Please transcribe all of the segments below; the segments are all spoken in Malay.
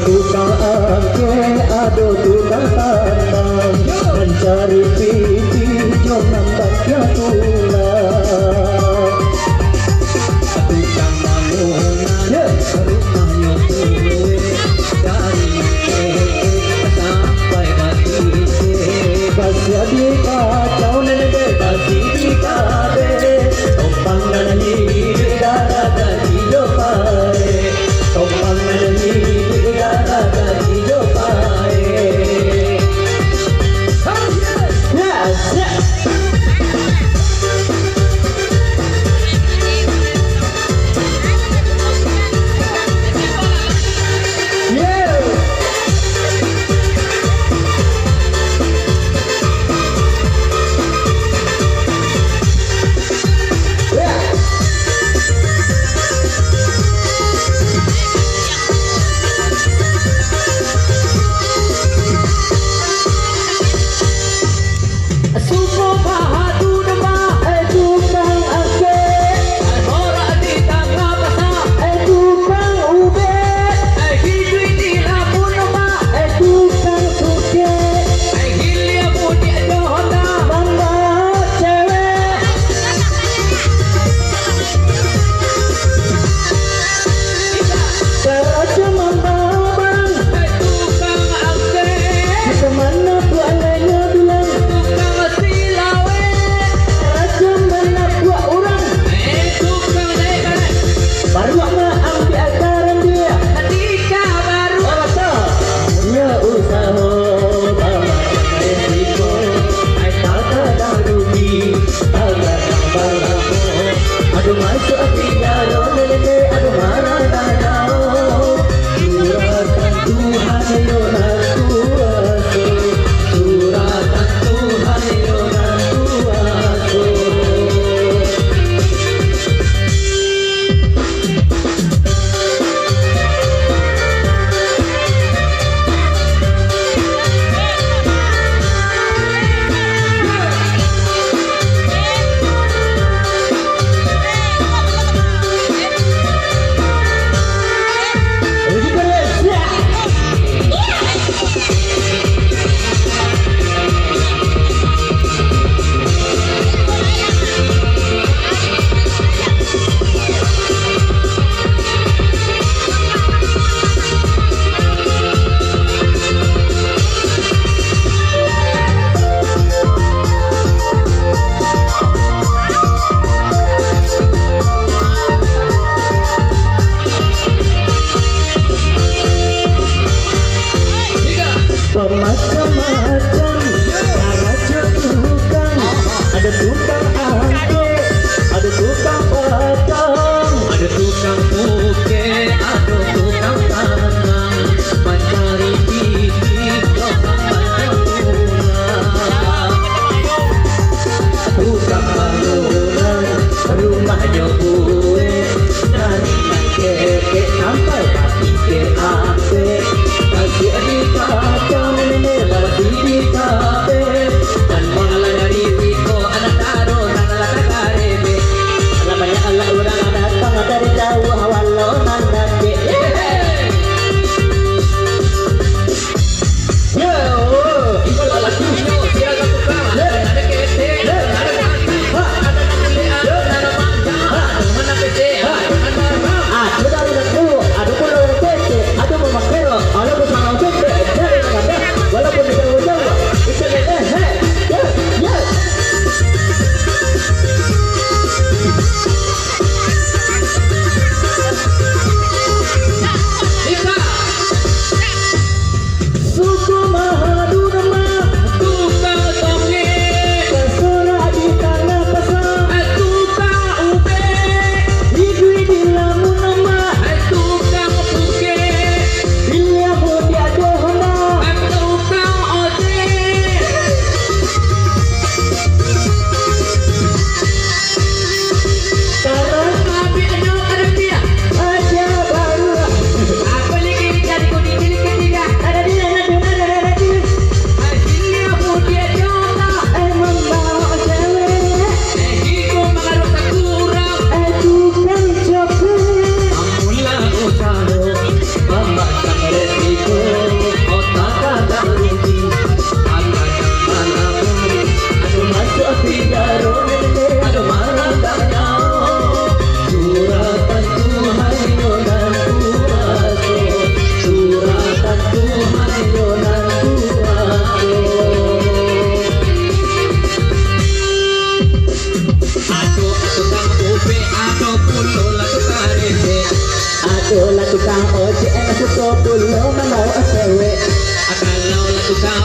tukang angke, ada tukang tambang, mencari pipi jom nampak ya tulang. Tukang bangunan rumah yang tua, dari sampai mati. Kasih di kacau nenek kasih di kabe, tompang nani darah dari dopai, tompang nani darah dari dopai. Macam-macam cara tukang, ada tukang angke, ada tukang patang, ada tukang buke, ada tukang tambang, mencari bibit macam tulang. Tukang bangunan rumahnya gue, dari kakek sampai kaki ke ape, kasih di kacang nenek.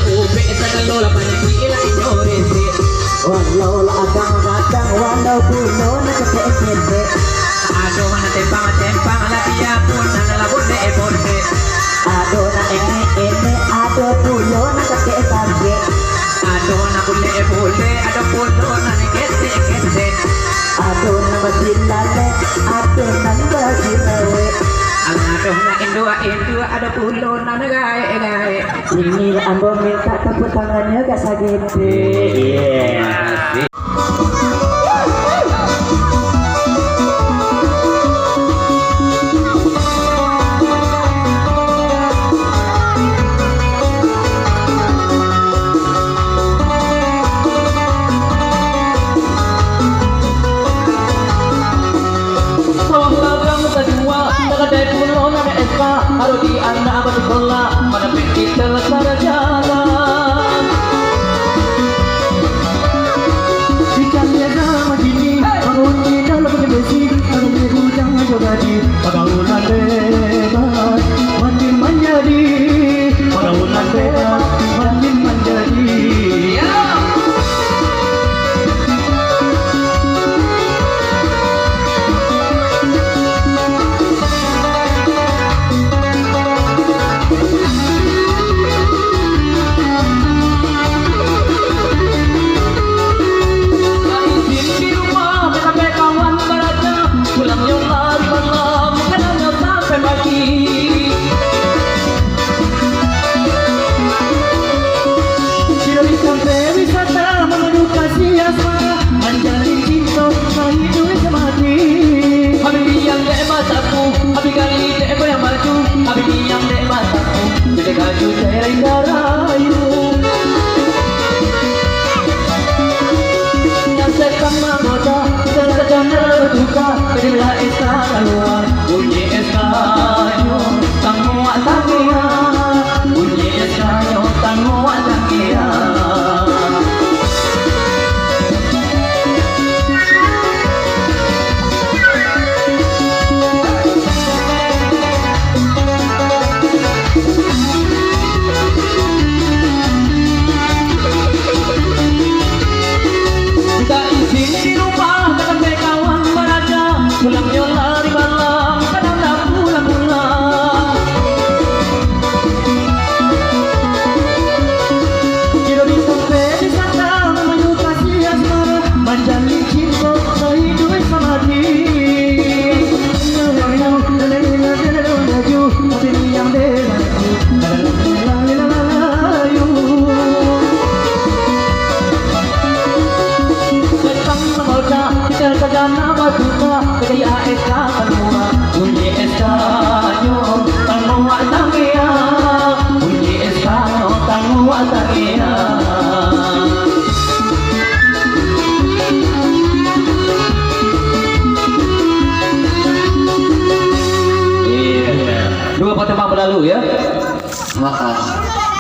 ube sa kalola panagila inyorese. Walau lah kadang-kadang walau puno nakakekete. Ado na tempang lapia pun na nalabot de eborde. Ado na ene ado puno nakakekete. Ado na bule ado puno na nikete. Ado na basilale ado na basilale. Ang ado na indua ado puno na nagae. Ini ambo minta tepuk tangannya gak sakit. Yeah. Kalau di anak abad sekolah mana kita lara jalan. Bicaranya sama gini, bangun kita lebih besi, kalau berhujang jadi pergaulan bebas makin menjadi, pergaulan bebas makin menjadi. Dua potong berlalu ya. Maaf.